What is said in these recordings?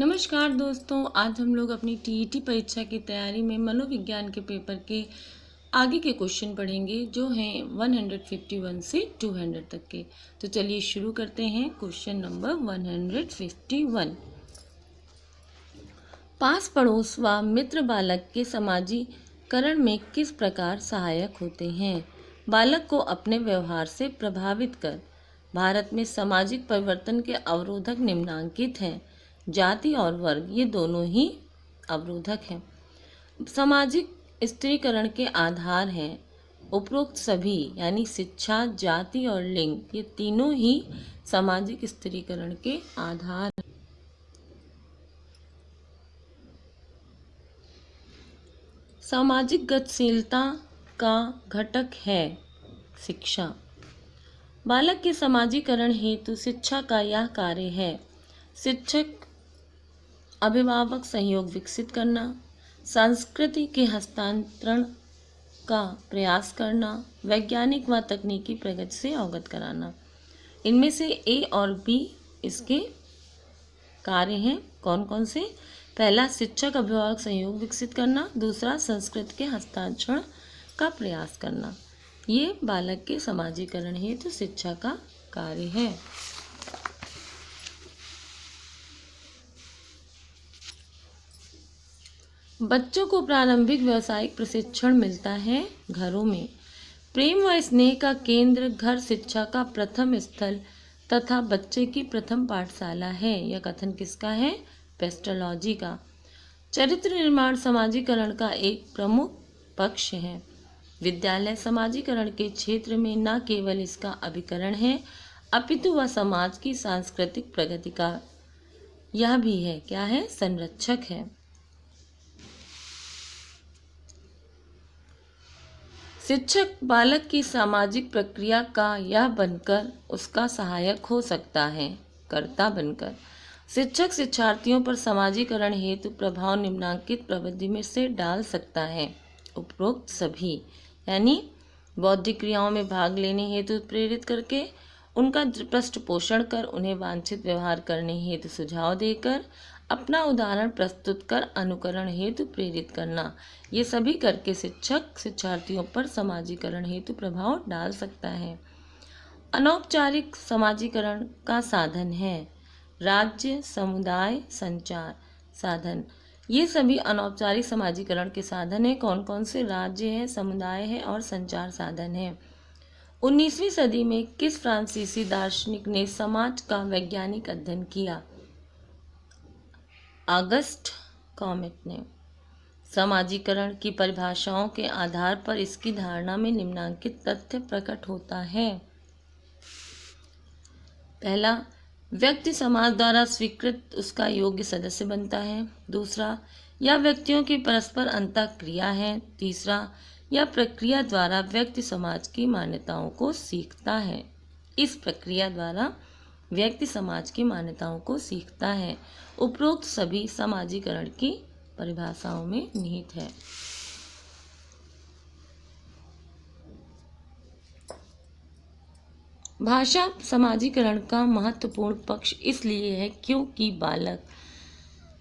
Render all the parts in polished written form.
नमस्कार दोस्तों, आज हम लोग अपनी टीईटी परीक्षा की तैयारी में मनोविज्ञान के पेपर के आगे के क्वेश्चन पढ़ेंगे जो हैं 151 से 200 तक के। तो चलिए शुरू करते हैं। Question number 151। पास पड़ोस व मित्र बालक के समाजीकरण में किस प्रकार सहायक होते हैं? बालक को अपने व्यवहार से प्रभावित कर। भारत में सामाजिक परिवर्तन के अवरोधक निम्नांकित हैं। जाति और वर्ग ये दोनों ही अवरोधक हैं। सामाजिक स्त्रीकरण के आधार हैं। उपरोक्त सभी यानी शिक्षा, जाति और लिंग ये तीनों ही सामाजिक स्त्रीकरण के आधार हैं। सामाजिक गतिशीलता का घटक है शिक्षा। बालक के समाजीकरण हेतु शिक्षा का यह कार्य है। शिक्षक अभिभावक सहयोग विकसित करना, संस्कृति के हस्तांतरण का प्रयास करना, वैज्ञानिक व तकनीकी प्रगति से अवगत कराना। इनमें से ए और बी इसके कार्य हैं। कौन कौन से? पहला, शिक्षक अभिभावक सहयोग विकसित करना। दूसरा, संस्कृति के हस्तांतरण का प्रयास करना। ये बालक के समाजीकरण हेतु शिक्षा का कार्य है। बच्चों को प्रारंभिक व्यावसायिक प्रशिक्षण मिलता है घरों में। प्रेम व स्नेह का केंद्र घर शिक्षा का प्रथम स्थल तथा बच्चे की प्रथम पाठशाला है। यह कथन किसका है? पेस्टोलॉजी का। चरित्र निर्माण समाजीकरण का एक प्रमुख पक्ष है। विद्यालय समाजीकरण के क्षेत्र में न केवल इसका अभिकरण है अपितु वह समाज की सांस्कृतिक प्रगति का यह भी है। क्या है? संरक्षक है। शिक्षक बालक की सामाजिक प्रक्रिया का यह बनकर उसका सहायक हो सकता है, कर्ता बनकर। शिक्षक शिक्षार्थियों पर समाजीकरण हेतु प्रभाव निम्नांकित प्रविधि में से डाल सकता है। उपरोक्त सभी यानी बौद्धिक क्रियाओं में भाग लेने हेतु प्रेरित करके, उनका पृष्ठपोषण कर, उन्हें वांछित व्यवहार करने हेतु सुझाव देकर, अपना उदाहरण प्रस्तुत कर अनुकरण हेतु प्रेरित करना। ये सभी करके शिक्षक शिक्षार्थियों पर समाजीकरण हेतु प्रभाव डाल सकता है। अनौपचारिक समाजीकरण का साधन है राज्य, समुदाय, संचार साधन। ये सभी अनौपचारिक समाजीकरण के साधन है। कौन कौन से? राज्य है, समुदाय है और संचार साधन है। 19वीं सदी में किस फ्रांसीसी दार्शनिक ने समाज का वैज्ञानिक अध्ययन किया? ऑगस्ट कॉमेट ने। समाजीकरण की परिभाषाओं के आधार पर इसकी धारणा में निम्नांकित तथ्य प्रकट होता है। पहला, व्यक्ति समाज द्वारा स्वीकृत उसका योग्य सदस्य बनता है। दूसरा, यह व्यक्तियों की परस्पर अंतःक्रिया है। तीसरा, यह प्रक्रिया द्वारा व्यक्ति समाज की मान्यताओं को सीखता है। इस प्रक्रिया द्वारा व्यक्ति समाज की मान्यताओं को सीखता है। उपरोक्त सभी समाजीकरण की परिभाषाओं में निहित है। भाषा समाजीकरण का महत्वपूर्ण पक्ष इसलिए है क्योंकि बालक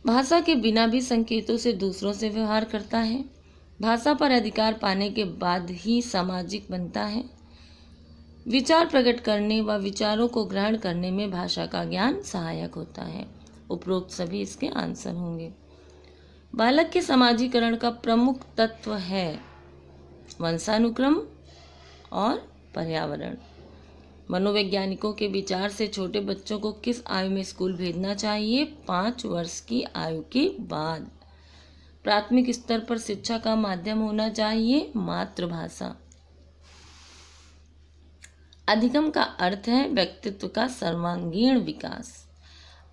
भाषा के बिना भी संकेतों से दूसरों से व्यवहार करता है। भाषा पर अधिकार पाने के बाद ही सामाजिक बनता है। विचार प्रकट करने व विचारों को ग्रहण करने में भाषा का ज्ञान सहायक होता है। उपरोक्त सभी इसके आंसर होंगे। बालक के समाजीकरण का प्रमुख तत्व है वंशानुक्रम और पर्यावरण। मनोवैज्ञानिकों के विचार से छोटे बच्चों को किस आयु में स्कूल भेजना चाहिए? 5 वर्ष की आयु के बाद। प्राथमिक स्तर पर शिक्षा का माध्यम होना चाहिए मातृभाषा। अधिगम का अर्थ है व्यक्तित्व का सर्वांगीण विकास।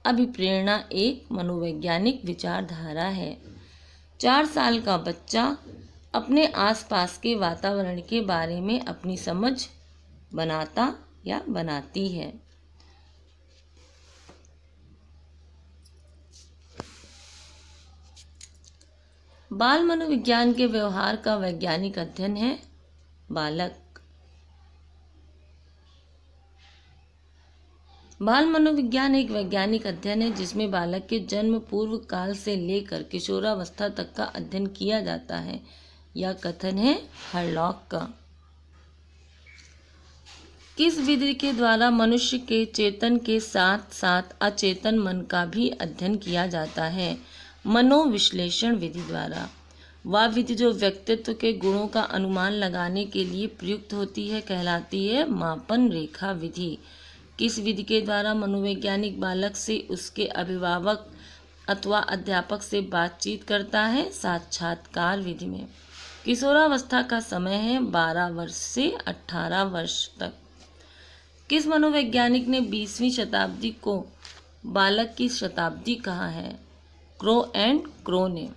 अभिप्रेरणा एक मनोवैज्ञानिक विचारधारा है। 4 साल का बच्चा अपने आसपास के वातावरण के बारे में अपनी समझ बनाता या बनाती है। बाल मनोविज्ञान के व्यवहार का वैज्ञानिक अध्ययन है बालक। बाल मनोविज्ञान एक वैज्ञानिक अध्ययन है जिसमें बालक के जन्म पूर्व काल से लेकर किशोरावस्था तक का अध्ययन किया जाता है। यह कथन है हरलॉक का। किस विधि के द्वारा मनुष्य के चेतन के साथ साथ अचेतन मन का भी अध्ययन किया जाता है? मनोविश्लेषण विधि द्वारा। वह विधि जो व्यक्तित्व के गुणों का अनुमान लगाने के लिए प्रयुक्त होती है कहलाती है मापन रेखा विधि। किस विधि के द्वारा मनोवैज्ञानिक बालक से उसके अभिभावक अथवा अध्यापक से बातचीत करता है? साक्षात्कार विधि में। किशोरावस्था का समय है 12 वर्ष से 18 वर्ष तक। किस मनोवैज्ञानिक ने 20वीं शताब्दी को बालक की शताब्दी कहा है? क्रो एंड क्रो ने।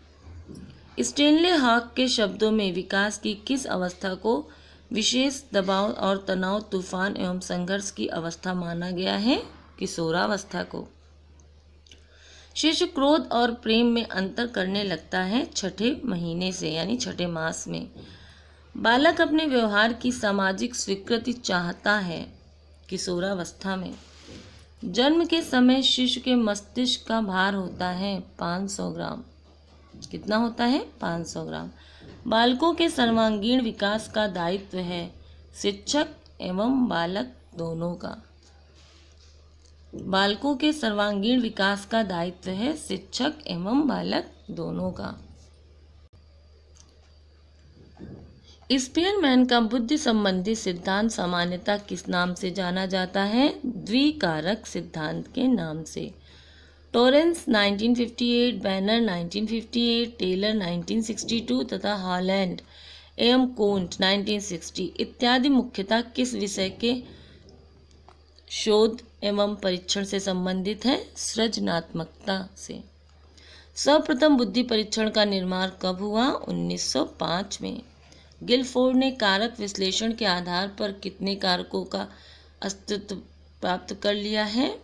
स्टेनले हॉक के शब्दों में विकास की किस अवस्था को विशेष दबाव और तनाव, तूफान एवं संघर्ष की अवस्था माना गया है? किशोरावस्था को। शिशु क्रोध और प्रेम में अंतर करने लगता है 6ठे महीने से यानी 6ठे मास में। बालक अपने व्यवहार की सामाजिक स्वीकृति चाहता है किशोरावस्था में। जन्म के समय शिशु के मस्तिष्क का भार होता है 500 ग्राम। कितना होता है? 500 ग्राम। बालकों के सर्वांगीण विकास का दायित्व है शिक्षक एवं बालक दोनों का। बालकों के सर्वांगीण विकास का दायित्व है शिक्षक एवं बालक दोनों का। स्पीयरमैन का बुद्धि संबंधी सिद्धांत सामान्यतः किस नाम से जाना जाता है? द्विकारक सिद्धांत के नाम से। टॉरेंस 1958, बैनर 1958, टेलर 1962 तथा हॉलैंड एवं कोंट 1960 इत्यादि मुख्यतः किस विषय के शोध एवं परीक्षण से संबंधित है? सृजनात्मकता से। सर्वप्रथम बुद्धि परीक्षण का निर्माण कब हुआ? 1905 में। गिलफोर्ड ने कारक विश्लेषण के आधार पर कितने कारकों का अस्तित्व प्राप्त कर लिया है?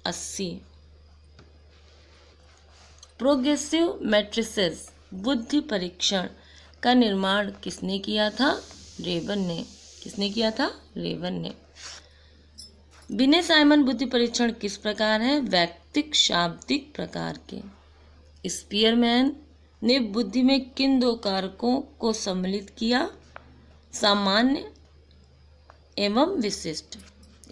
80। प्रोग्रेसिव मैट्रिसेस बुद्धि परीक्षण का निर्माण किसने किया था? रेवन ने। किसने किया था? रेवन ने। बिने साइमन बुद्धि परीक्षण किस प्रकार है? वैयक्तिक शाब्दिक प्रकार के। स्पीयरमैन ने बुद्धि में किन दो कारकों को सम्मिलित किया? सामान्य एवं विशिष्ट।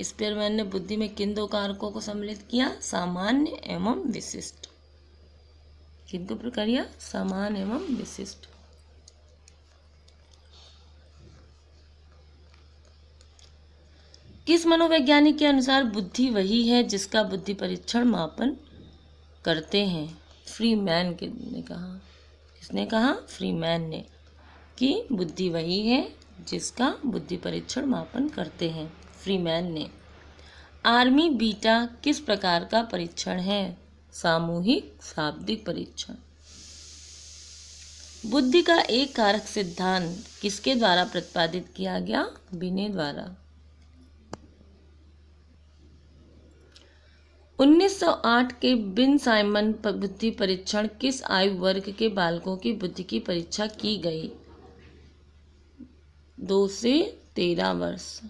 स्पीयरमैन ने बुद्धि में किन दो कारकों को सम्मिलित किया? सामान्य एवं विशिष्ट। किनको प्रक्रिया? सामान्य एवं विशिष्ट। किस मनोवैज्ञानिक के अनुसार बुद्धि वही है जिसका बुद्धि परीक्षण मापन करते हैं? फ्रीमैन ने कहा। किसने कहा? फ्रीमैन ने कि बुद्धि वही है जिसका बुद्धि परीक्षण मापन करते हैं। फ्रीमैन ने। आर्मी बीटा किस प्रकार का परीक्षण है? सामूहिक शाब्दिक परीक्षण। बुद्धि का एक कारक सिद्धांत किसके द्वारा प्रतिपादित किया गया? बिने द्वारा। 1908 के बिन साइमन बुद्धि परीक्षण किस आयु वर्ग के बालकों की बुद्धि की परीक्षा की गई? 2 से 13 वर्ष।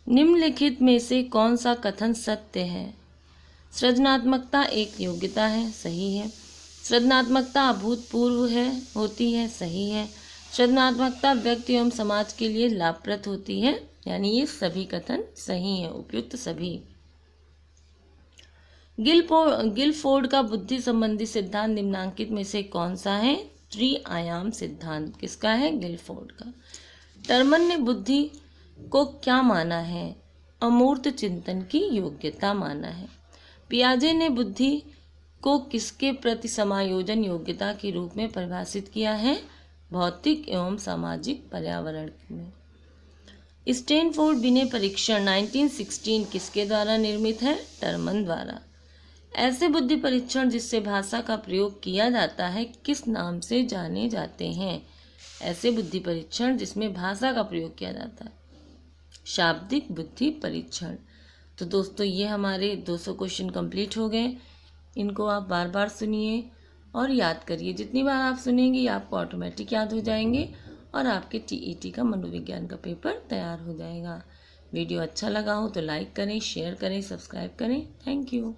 निम्नलिखित में से कौन सा कथन सत्य है? सृजनात्मकता एक योग्यता है, सही है। सृजनात्मकता अभूतपूर्व होती है, सही है। सृजनात्मकता व्यक्ति एवं समाज के लिए लाभप्रद होती है, यानी ये सभी कथन सही है, उपयुक्त सभी। गिलफोर्ड का बुद्धि संबंधी सिद्धांत निम्नांकित में से कौन सा है? त्रि-आयाम सिद्धांत। किसका है? गिलफोर्ड का। टर्मन ने बुद्धि को क्या माना है? अमूर्त चिंतन की योग्यता माना है। पियाजे ने बुद्धि को किसके प्रति समायोजन योग्यता के रूप में परिभाषित किया है? भौतिक एवं सामाजिक पर्यावरण में। स्टैनफोर्ड बिने परीक्षण 1916 किसके द्वारा निर्मित है? टर्मन द्वारा। ऐसे बुद्धि परीक्षण जिससे भाषा का प्रयोग किया जाता है किस नाम से जाने जाते हैं? ऐसे बुद्धि परीक्षण जिसमें भाषा का प्रयोग किया जाता है शाब्दिक बुद्धि परीक्षण। तो दोस्तों ये हमारे 200 क्वेश्चन कंप्लीट हो गए। इनको आप बार बार सुनिए और याद करिए। जितनी बार आप सुनेंगे आपको ऑटोमेटिक याद हो जाएंगे और आपके टीईटी का मनोविज्ञान का पेपर तैयार हो जाएगा। वीडियो अच्छा लगा हो तो लाइक करें, शेयर करें, सब्सक्राइब करें। Thank you.